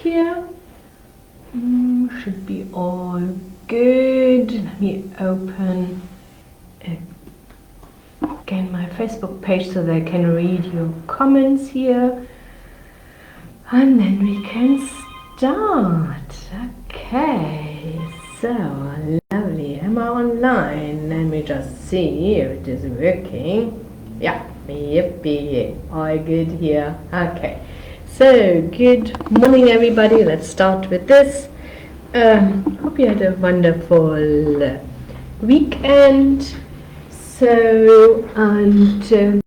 here. Should be all good. Let me open again my Facebook page so that I can read your comments here. And then we can start. Okay, so lovely. Am I online? Let me just see if it is working. Yeah, yippee, all good here. Okay, so good morning everybody. Let's start with this. Hope you had a wonderful weekend. So, and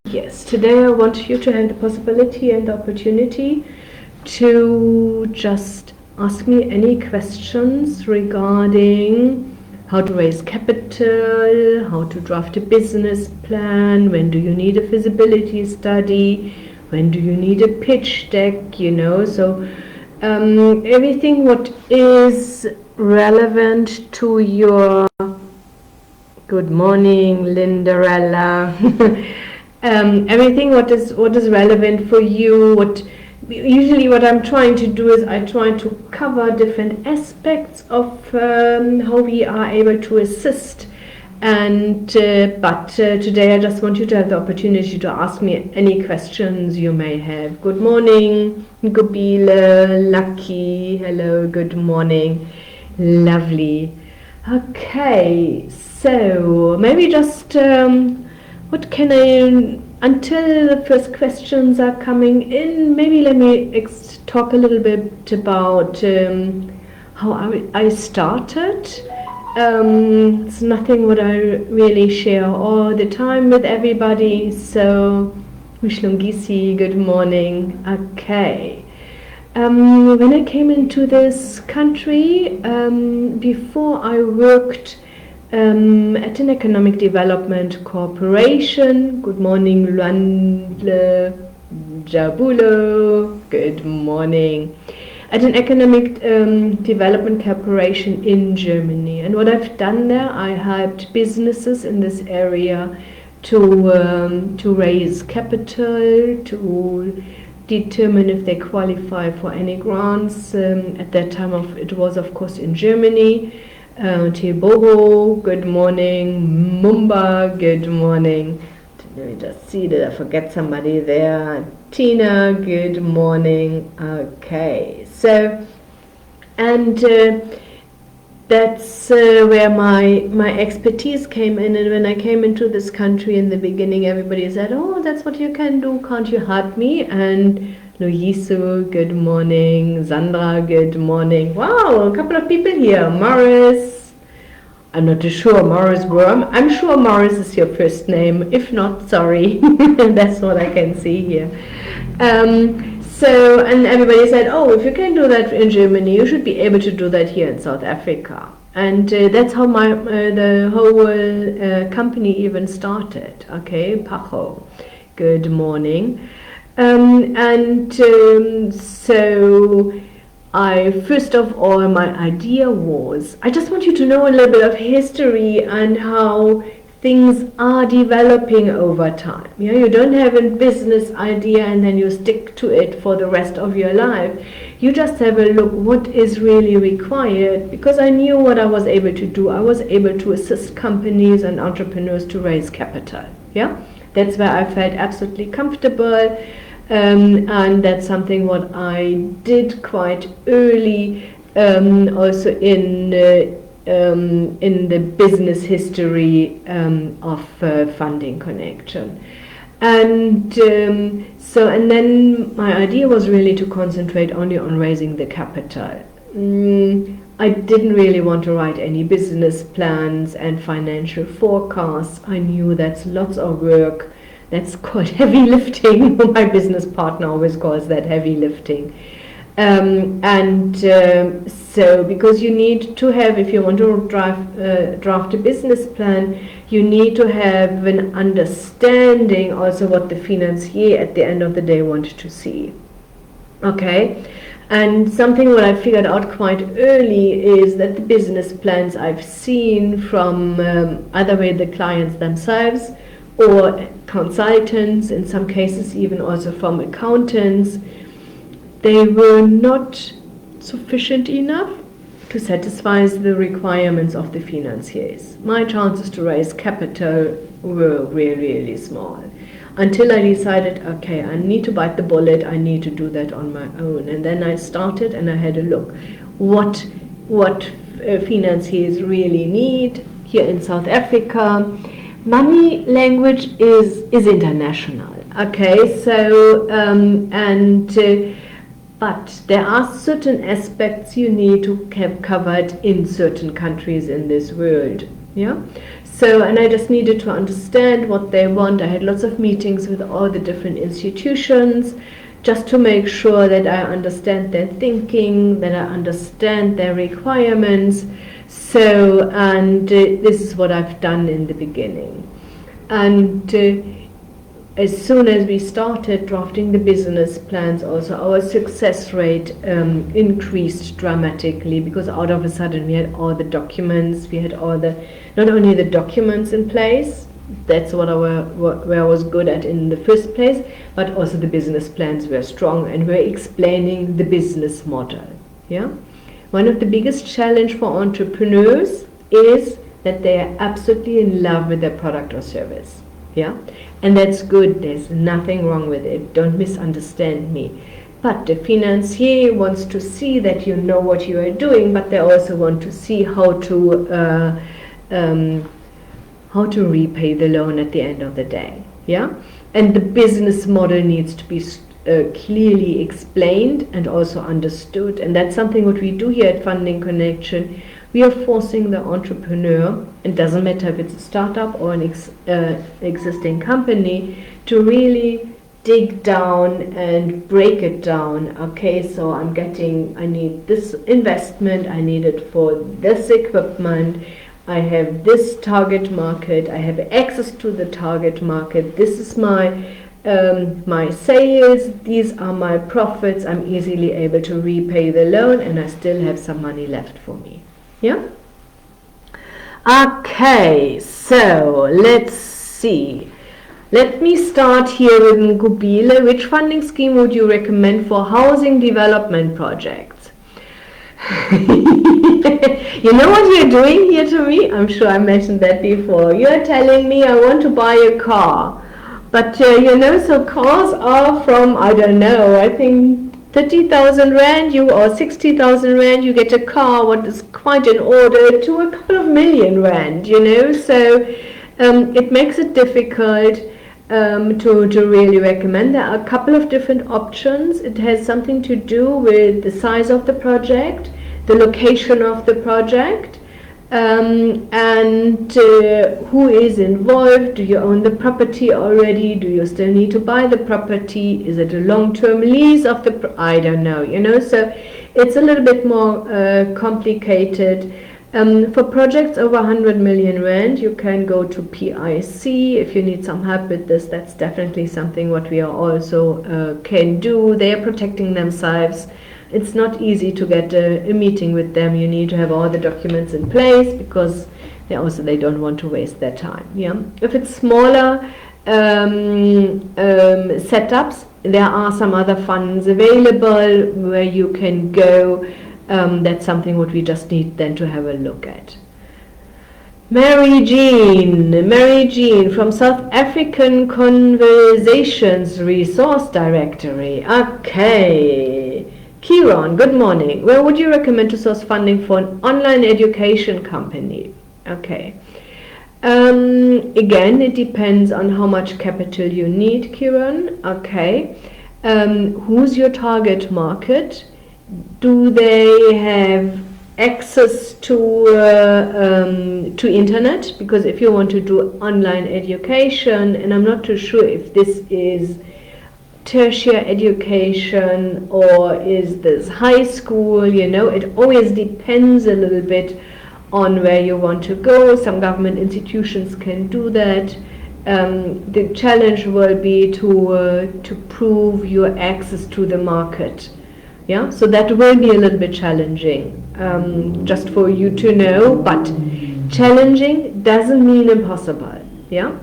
yes, today I want you to have the possibility and the opportunity to just ask me any questions regarding how to raise capital, how to draft a business plan, when do you need a feasibility study, when do you need a pitch deck, you know, so everything what is relevant to your, good morning Lindarella, everything what is relevant for you, usually what I'm trying to do is I try to cover different aspects of how we are able to assist, and but today I just want you to have the opportunity to ask me any questions you may have. Good morning Gobile, Lucky, hello, good morning, lovely. Okay, so maybe just what can I, until the first questions are coming in, maybe let me talk a little bit about how I started. It's nothing what I really share all the time with everybody. So, Mishlungisi, good morning. Okay. When I came into this country, before I worked at an economic development corporation. Good morning, Luandle Jabulo. Good morning. At an economic development corporation in Germany. And what I've done there, I helped businesses in this area to raise capital, to determine if they qualify for any grants. At that time, it was of course in Germany. Teboho, good morning. Mumba, good morning. Let me just see, did I forget somebody there? Tina, good morning. Okay, so, and that's where my expertise came in. And when I came into this country in the beginning, everybody said, oh, that's what you can do, can't you help me? And Luisu, good morning. Sandra, good morning. Wow, a couple of people here. Morris, I'm not too sure, Morris Worm. I'm sure Morris is your first name. If not, sorry. That's what I can see here. So, and everybody said, oh, if you can do that in Germany, you should be able to do that here in South Africa. And that's how the whole company even started. Okay, Pacho, good morning. So first of all, my idea was, I just want you to know a little bit of history and how things are developing over time. You know, you don't have a business idea and then you stick to it for the rest of your life. You just have a look what is really required, because I knew what I was able to do. I was able to assist companies and entrepreneurs to raise capital. Yeah, that's where I felt absolutely comfortable. And that's something what I did quite early, also in the business history of Funding Connection. And so, and then my idea was really to concentrate only on raising the capital. I didn't really want to write any business plans and financial forecasts. I knew that's lots of work. That's called heavy lifting. My business partner always calls that heavy lifting. So because you need to have, if you want to draft a business plan, you need to have an understanding also what the financier at the end of the day wanted to see. Okay, and something what I figured out quite early is that the business plans I've seen from either way the clients themselves or consultants, in some cases even also from accountants, they were not sufficient enough to satisfy the requirements of the financiers. My chances to raise capital were really, really small. Until I decided, okay, I need to bite the bullet, I need to do that on my own. And then I started and I had a look. What financiers really need here in South Africa. Money language is international. Okay, so, but there are certain aspects you need to have covered in certain countries in this world. Yeah. So, and I just needed to understand what they want. I had lots of meetings with all the different institutions just to make sure that I understand their thinking, that I understand their requirements. So, and this is what I've done in the beginning. And as soon as we started drafting the business plans, also our success rate increased dramatically, because out of a sudden we had all the documents, we had all the, not only the documents in place, that's what where I was good at in the first place, but also the business plans were strong and were explaining the business model. Yeah, one of the biggest challenge for entrepreneurs is that they are absolutely in love with their product or service. Yeah, and that's good. There's nothing wrong with it. Don't misunderstand me. But the financier wants to see that you know what you are doing, but they also want to see how to repay the loan at the end of the day. Yeah, and the business model needs to be clearly explained and also understood. And that's something what we do here at Funding Connection. We are forcing the entrepreneur, it doesn't matter if it's a startup or an existing company, to really dig down and break it down. Okay, so I need this investment, I need it for this equipment, I have this target market, I have access to the target market, this is my sales, these are my profits, I'm easily able to repay the loan, and I still have some money left for me. Yeah. Okay, so let's see. Let me start here with Ngubile. Which funding scheme would you recommend for housing development projects? You know what you're doing here to me? I'm sure I mentioned that before. You're telling me I want to buy a car. But so cars are from, I don't know, I think 30,000 rand or 60,000 rand, you get a car, what is quite in order, to a couple of million rand, so it makes it difficult to really recommend. There are a couple of different options. It has something to do with the size of the project, the location of the project, and who is involved. Do you own the property already? Do you still need to buy the property? Is it a long-term lease of the I don't know, so it's a little bit more complicated. For projects over 100 million rand, you can go to PIC if you need some help with this. That's definitely something what we are also can do. They are protecting themselves. It's not easy to get a meeting with them. You need to have all the documents in place, because they don't want to waste their time. Yeah. If it's smaller setups, there are some other funds available where you can go. That's something what we just need then to have a look at. Mary Jean from South African Conversations Resource Directory. Okay. Kieron, good morning. Where would you recommend to source funding for an online education company? Okay. Again, it depends on how much capital you need, Kieron. Okay. Who's your target market? Do they have access to internet? Because if you want to do online education, and I'm not too sure if this is tertiary education or is this high school, it always depends a little bit on where you want to go. Some government institutions can do that. The challenge will be to prove your access to the market. Yeah, so that will be a little bit challenging, just for you to know, but challenging doesn't mean impossible. Yeah.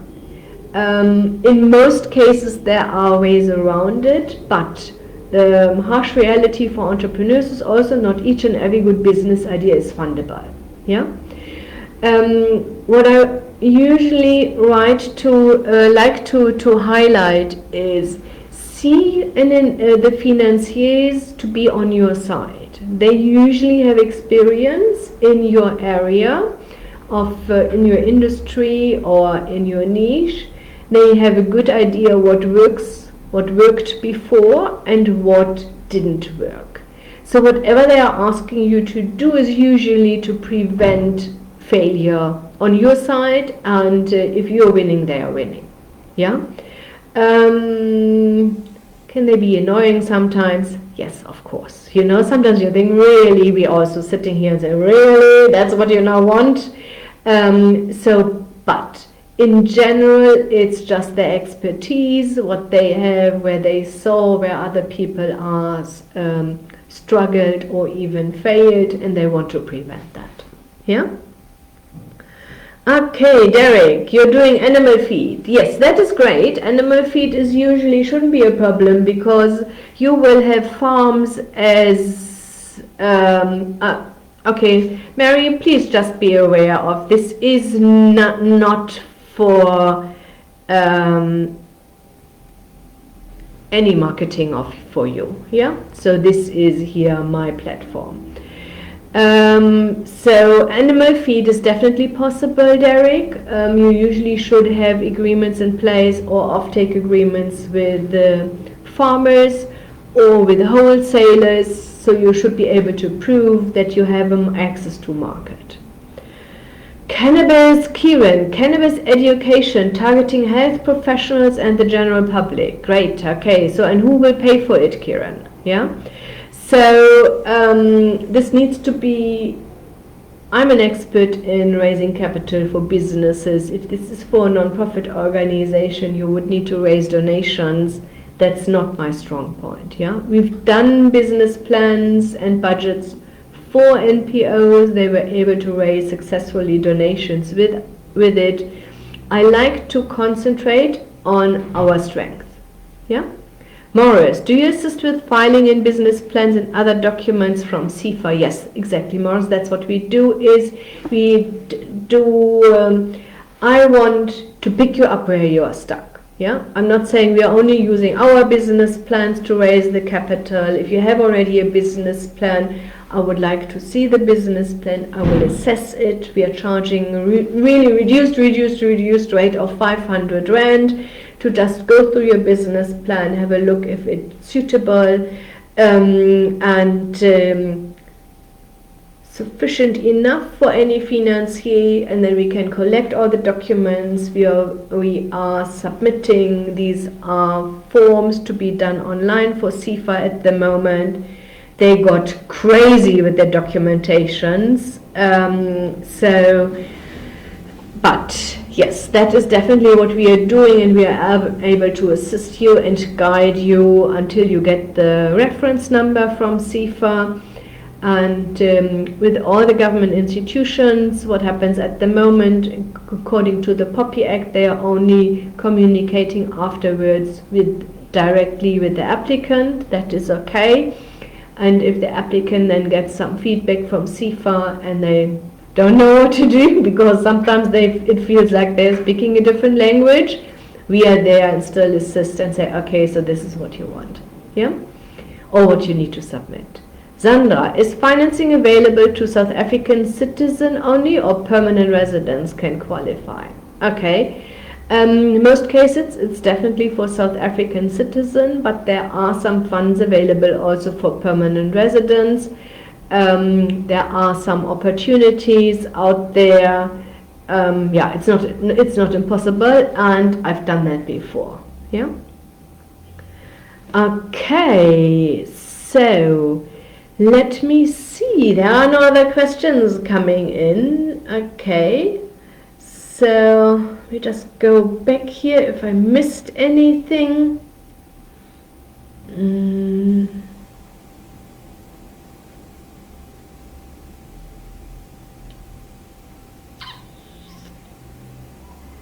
In most cases there are ways around it, but harsh reality for entrepreneurs is also not each and every good business idea is fundable. Yeah. What I usually like to highlight is see the financiers to be on your side. They usually have experience in your area of in your industry or in your niche. They have a good idea what worked before and what didn't work. So whatever they are asking you to do is usually to prevent failure on your side, and if you're winning, they are winning. Yeah. Can they be annoying sometimes? Yes, of course. You know, sometimes you think, really, we also sitting here and say, really, that's what you now want. But in general, it's just their expertise, what they have, where they saw where other people are struggled or even failed, and they want to prevent that. Yeah. Okay, Derek, you're doing animal feed. Yes, that is great. Animal feed shouldn't be a problem because you will have farms as okay, Mary, please just be aware of this is not for any marketing for you. Yeah, so this is here my platform. So animal feed is definitely possible, Derek. You usually should have agreements in place or offtake agreements with the farmers or with wholesalers, so you should be able to prove that you have access to market. Cannabis, Kieran, cannabis education targeting health professionals and the general public. Great, okay, so and who will pay for it, Kieran? Yeah. So this needs to be, I'm an expert in raising capital for businesses. If this is for a non-profit organization, you would need to raise donations. That's not my strong point. Yeah, we've done business plans and budgets for NPOs. They were able to raise successfully donations with it. I like to concentrate on our strength. Yeah. Morris, do you assist with filing in business plans and other documents from CIFA? Yes, exactly, Morris. That's what we do. I want to pick you up where you are stuck. Yeah, I'm not saying we are only using our business plans to raise the capital. If you have already a business plan, I would like to see the business plan. I will assess it. We are charging a really reduced rate of 500 Rand. To just go through your business plan, have a look if it's suitable and sufficient enough for any financier, and then we can collect all the documents. We are submitting. These are forms to be done online for CIFA at the moment. They got crazy with their documentations. But yes, that is definitely what we are doing, and we are able to assist you and guide you until you get the reference number from CIFA. And with all the government institutions, what happens at the moment, according to the POPI Act, they are only communicating afterwards directly with the applicant. That is okay. And if the applicant then gets some feedback from CIFA and they don't know what to do, because sometimes it feels like they're speaking a different language, we are there and still assist and say, okay, so this is what you want, yeah, or what you need to submit. Sandra, is financing available to South African citizen only, or permanent residents can qualify? Okay, in most cases it's definitely for South African citizen, but there are some funds available also for permanent residents. There are some opportunities out there. Yeah, it's not impossible, and I've done that before. Yeah. Okay, so let me see. There are no other questions coming in. Okay, so we just go back here if I missed anything.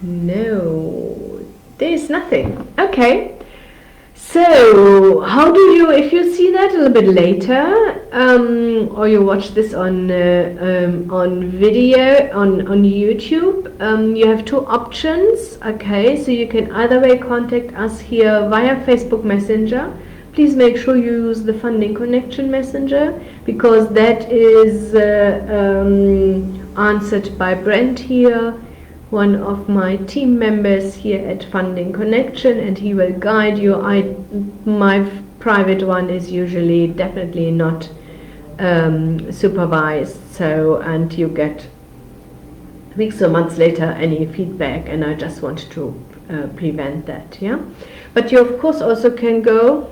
No, there's nothing. Okay, So, how do you, if you see that a little bit later, or you watch this on video on YouTube, you have two options. Okay, so you can either way contact us here via Facebook Messenger. Please make sure you use the Funding Connection Messenger, because that is answered by Brent here, one of my team members here at Funding Connection, and he will guide you. My private one is usually definitely not supervised, so, and you get weeks or months later any feedback, and I just want to prevent that. Yeah, but you of course also can go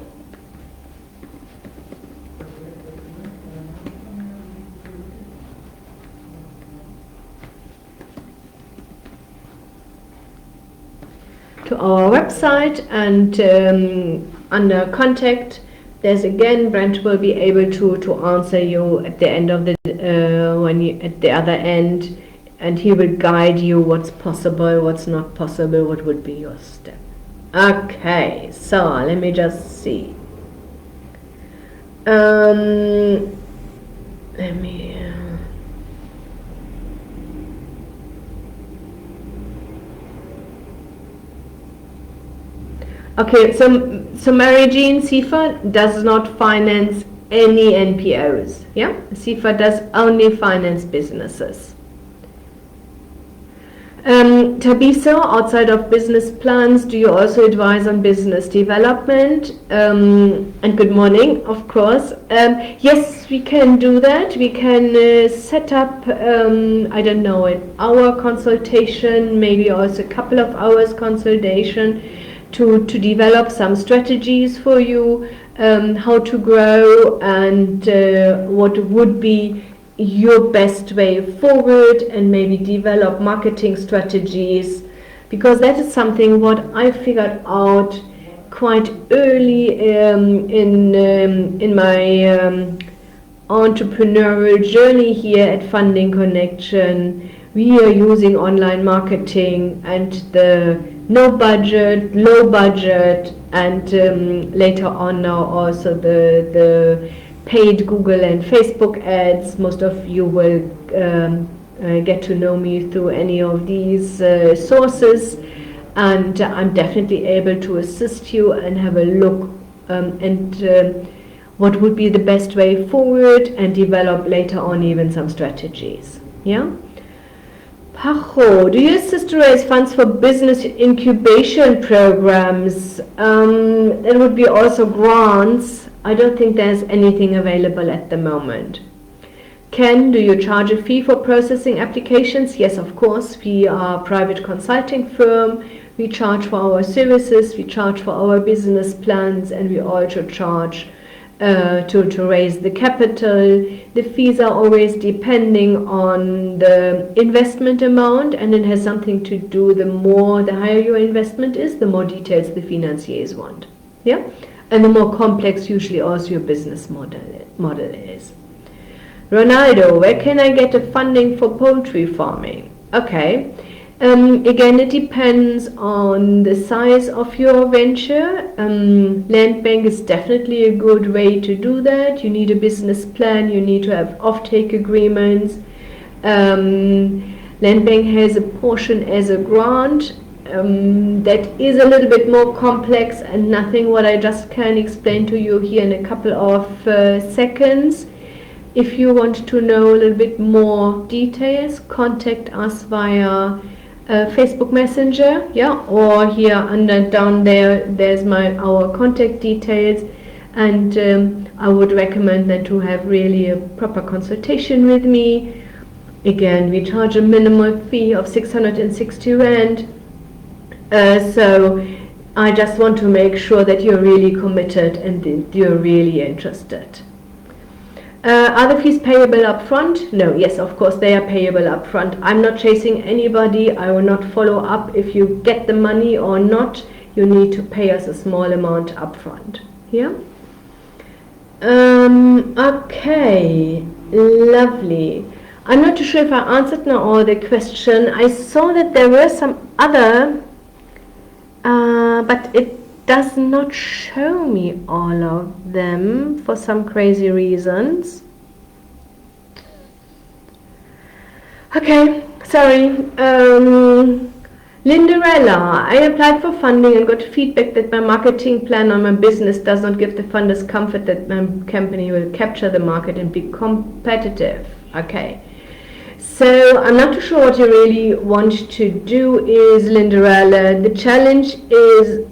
to our website, and under contact there's again, Brent will be able to answer you at the end of the when you at the other end, and he will guide you what's possible, what's not possible, what would be your step. Okay, so let me just see. Let me okay, so Mary Jean, SIFA does not finance any NPOs. Yeah, SIFA does only finance businesses. Thabiso, outside of business plans, do you also advise on business development? And good morning, of course. Yes, we can do that. We can set up, I don't know, an hour consultation, maybe also a couple of hours consultation to develop some strategies for you, how to grow, and what would be your best way forward, and maybe develop marketing strategies, because that is something what I figured out quite early in my entrepreneurial journey here at Funding Connection. We are using online marketing and the no budget, low budget, and later on now also the paid Google and Facebook ads. Most of you will get to know me through any of these sources, and I'm definitely able to assist you and have a look and what would be the best way forward, and develop later on even some strategies. Yeah. Pacho, do you assist to raise funds for business incubation programs? It would be also grants. I don't think there's anything available at the moment. Ken, do you charge a fee for processing applications? Yes, of course. We are a private consulting firm. We charge for our services, we charge for our business plans, and we also charge to raise the capital. The fees are always depending on the investment amount, and it has something to do, the higher your investment is, the more details the financiers want. Yeah, and the more complex usually also your business model is. Ronaldo, where can I get the funding for poultry farming? Okay. Again, it depends on the size of your venture. Land bank is definitely a good way to do that. You need a business plan, you need to have offtake agreements. Land bank has a portion as a grant that is a little bit more complex, and nothing what I just can explain to you here in a couple of seconds. If you want to know a little bit more details, contact us via Facebook Messenger, yeah, or here down there's our contact details, and I would recommend then to have really a proper consultation with me. Again, we charge a minimal fee of 660 Rand, so I just want to make sure that you're really committed and that you're really interested. Are the fees payable up front? No, yes, of course they are payable up front. I'm not chasing anybody. I will not follow up if you get the money or not. You need to pay us a small amount up front. Yeah? Okay, lovely. I'm not too sure if I answered now all the question. I saw that there were some other, but it does not show me all of them for some crazy reasons. Okay, sorry. Linderella, I applied for funding and got feedback that my marketing plan on my business does not give the funders comfort that my company will capture the market and be competitive. Okay, so I'm not too sure what you really want to do is, Linderella. The challenge is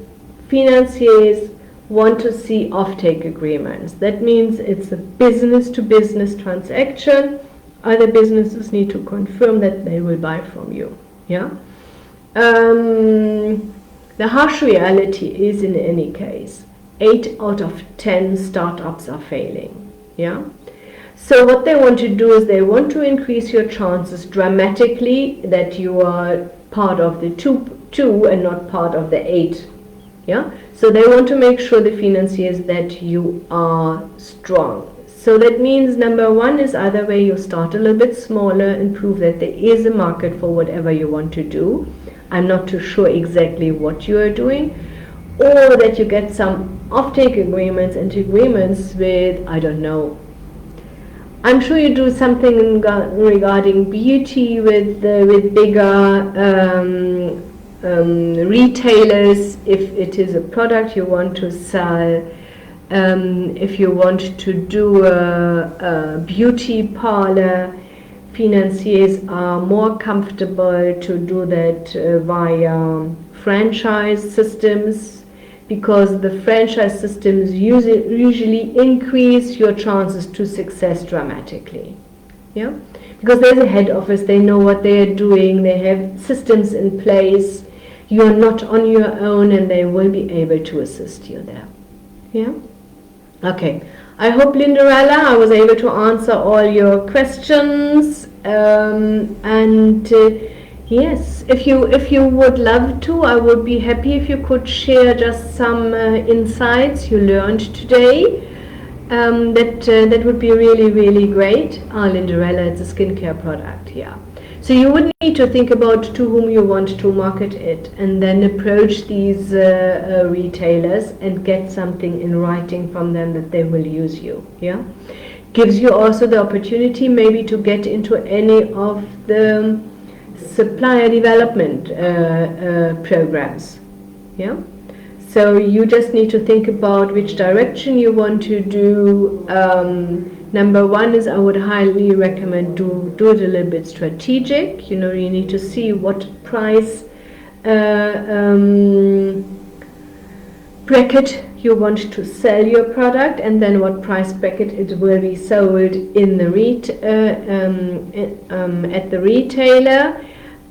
financiers want to see offtake agreements. That means it's a business-to-business transaction. Other businesses need to confirm that they will buy from you. Yeah. The harsh reality is, in any case, 8 out of 10 startups are failing. Yeah. So what they want to do is they want to increase your chances dramatically that you are part of the two and not part of the 8. Yeah. So they want to make sure, the financiers, that you are strong. So that means number one is either way you start a little bit smaller and prove that there is a market for whatever you want to do. I'm not too sure exactly what you are doing, or that you get some offtake agreements and agreements with, I don't know. I'm sure you do something regarding beauty with bigger retailers if it is a product you want to sell. If you want to do a beauty parlor, financiers are more comfortable to do that via franchise systems, because the franchise systems usually increase your chances to success dramatically. Yeah, because there's a head office, they know what they are doing, they have systems in place, you're not on your own, and they will be able to assist you there. Yeah. Okay, I hope, Linderella, I was able to answer all your questions. Yes, if you would love to, I would be happy if you could share just some insights you learned today. That would be really, really great. Linderella, it's a skincare product, yeah. So you would need to think about to whom you want to market it, and then approach these retailers and get something in writing from them that they will use you. Yeah, gives you also the opportunity maybe to get into any of the supplier development programs. Yeah. So you just need to think about which direction you want to do. Number one is, I would highly recommend do it a little bit strategic. You know, you need to see what price bracket you want to sell your product, and then what price bracket it will be sold in the at the retailer,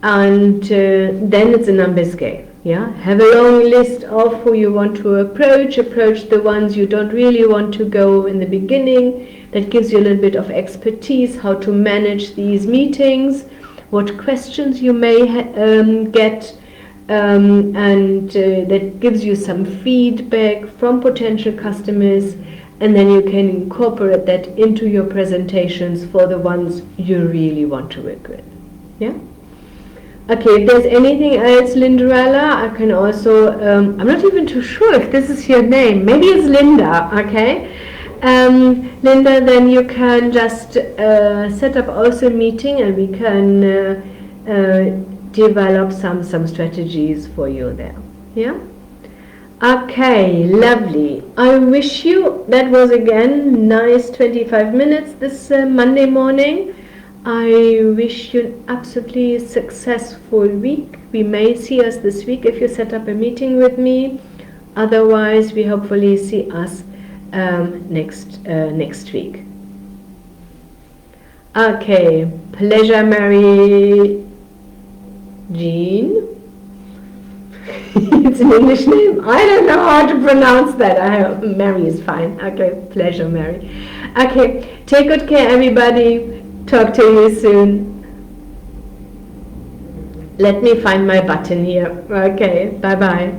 and then it's a numbers game. Yeah, have a long list of who you want to approach the ones you don't really want to go in the beginning. That gives you a little bit of expertise how to manage these meetings, what questions you may get, and that gives you some feedback from potential customers, and then you can incorporate that into your presentations for the ones you really want to work with. Yeah. Okay, if there's anything else, Linderella, I can also, I'm not even too sure if this is your name. Maybe it's Linda, okay? Linda, then you can just set up also a meeting, and we can develop some strategies for you there. Yeah? Okay, lovely. I wish you, that was again nice 25 minutes this Monday morning. I wish you an absolutely successful week. We may see us this week if you set up a meeting with me. Otherwise, we hopefully see us next week. Okay, pleasure, Mary Jean. It's an English name. I don't know how to pronounce that. Mary is fine. Okay, pleasure, Mary. Okay, take good care, everybody. Talk to you soon. Let me find my button here. Okay, bye-bye.